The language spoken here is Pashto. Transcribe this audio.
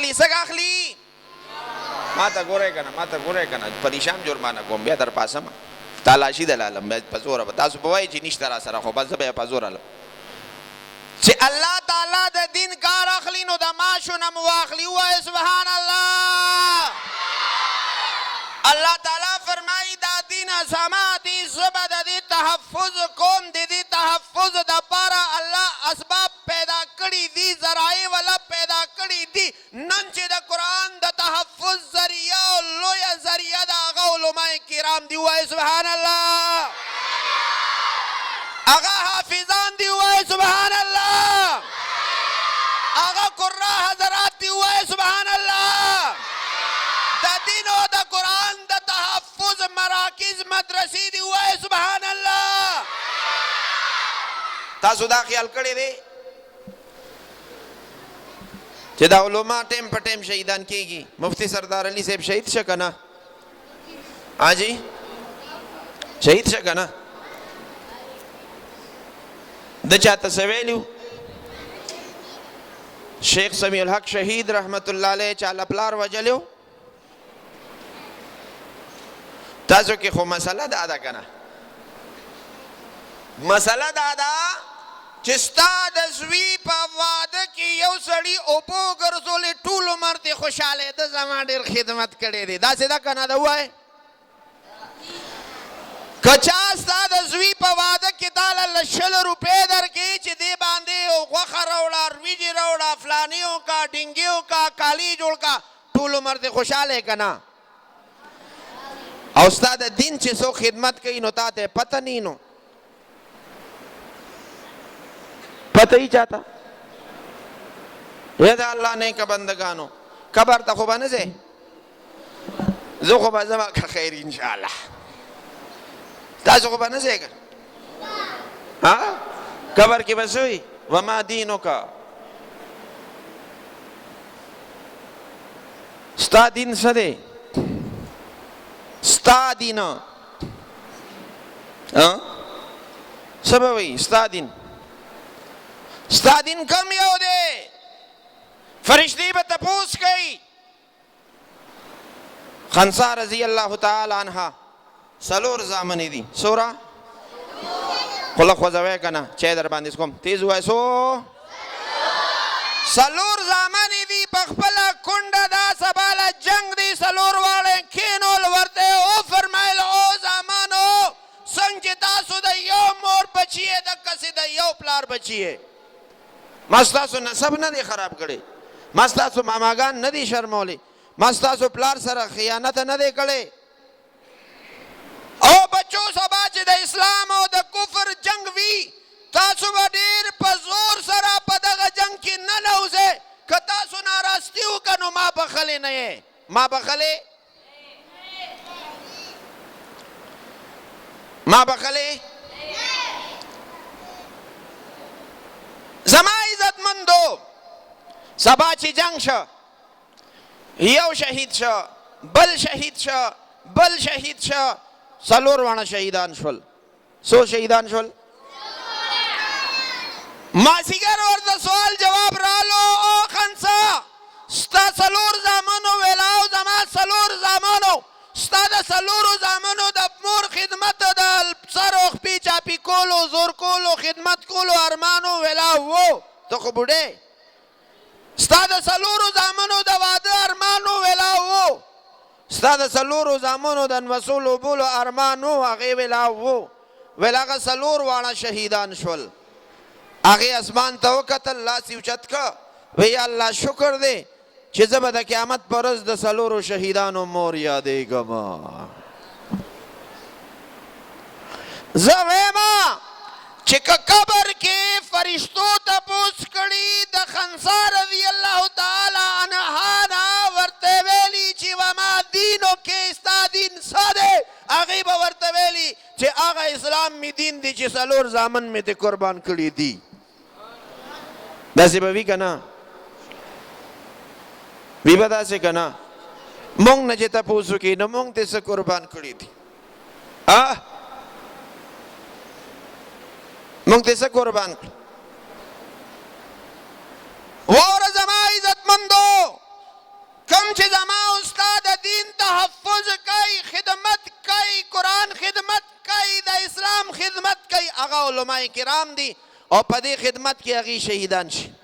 اخلي سګ اخلي ما ته ګورئ که نه ما ته ګورئ که نه پریشان جرمانه کوم بیا در پاسم تالاشي دلالم بیا په زوره به تاسو به وایئ چې نشته را سره خو بس زه به یې په زوره لم چې الله تعالی د دین کار اخلي نو د ماشو نه مو واخلي ووایئ سبحان الله الله تعالی فرمایي دا دین زما دی زه به د دې تحفظ کوم د دې تحفظ دپاره الله اسباب پیدا کړي دي ذرایع والا پیدا کړي دي نن چې د قرآن د تحفظ ذریعه او لویه ذریعه د هغه علماء کرام دي ووایئ سبحان الله هغه حافظان دي ووایئ سبحان الله هغه قرآ حضرات دي ووایئ سبحان الله د دین او د قرآن د تحفظ مراکز مدرسې دي ووایئ سبحان الله تاسو دا خیال کړی دی چې دا علما ټیم په ټیم شهیدان کیږي مفتی سردار علي صاحب شهید شه که نه حاجي شهید شه که نه د چاته څه ویلي شیخ سمیع الحق شهید رحمت الله علیه چاله پلار وجلی تاسو کې خو مسله دا ده که نه مسله دا ده چې ستا د زوی په واده کې یو سړي اوبه وګرځولې ټول عمر دې خوشحاله ده زما ډېر خدمت کړی دی داسې ده که نه ده ووایې که چا ستا د زوی په واده کې تاله 100 روپۍ درکړي چې دې باندې غوښه راوړه وریجې راوړه فلاني وکړه ډینګي وکړه کالي جوړ کړه ټول عمر دې خوشحاله که نه او ستا د دین چې څوک خدمت کوي نو تا ته پته نی نو پته یې چاته یا د الله نیکه بندګانو قبر ته خو به نه ځې زه خو به ځم که خیر انشاءالله تاسو خو به نه ځې که قبر کې به څه وي وما دینک ستا دین څه دی ستا دین څه به وایي ستا دین ستا دین کم یو دی فرشتې به تپوس کوي خنسا رضی الله تعالی عنها څلور زامنې دي څوره خوله خوځوئ که نه چای در باندې څکوم تیز ووایه څو څلور زامنې دي په خپله کونډه دا سباله جنګ دی څلور واړه کینول ورته وفرمایل او زامنو څنګه چې تاسو د یو مور بچي یې دقسې د یو پلار بچي یې ما ستاسو نسب نه دی خراب کړی ما ستاسو ماماګان نه دی شرمولی ما ستاسو پلار سره خیانت نه دی کړی او بچو سبا چې د اسلام او د کفر جنگ وي تاسو به ډېر په زور سره په دغه جنگ کې نه نوځئ که تاسو ناراستی وکړه نو ما بخلې نه یې ما بخلې ما بخلې زما عزتمندو سبا چې جنگ شه یو شهید شه بل شهید شه بل شهید شه څلور واړه شهیدان شول څو شهیدان شول مازدیګر ورته سوال جواب رالو او خنسا ستا څلور زامنو ویلاو زما څلور زامنو ستا د څلورو زامنو د مور خدمت د سر او خپې چاپي کولو زور کولو خدمت کولو ارمانو ویلاو و ته خو بوډۍ ستا د څلورو زامنو د واده ارمانو ویلاو و ستا د څلورو زامنو د نوسو لوبولو ارمان و هغې ویلاو و ویل هغه څلور واړه شهیدان شول هغې اسمان ته وکتل لاس یې اوچت که وی یا الله شکر دی چې زه به د قیامت په ورځ د څلورو شهیدانو مور یادېږم زه ویمه چې که قبر کې فرشتو تپوس کړي د خنسا رضی الله تعالی عنها نه ورته ویلي چې وما دینو کې ستا دین څه دی هغې به ورته ویلي چې هغه اسلام می دین دی چې څلور زامن مې ته قربان کړي دي داسې به وي که نه وي به داسې که نه مونږ نه چې تپوس وکړي نو مونږ ته څه قربان کړي دي مونږ ته څه قربان کړي واوره زما عزتمندو هغه علماء کرام دي او په دې خدمت کې هغه شهیدان شي.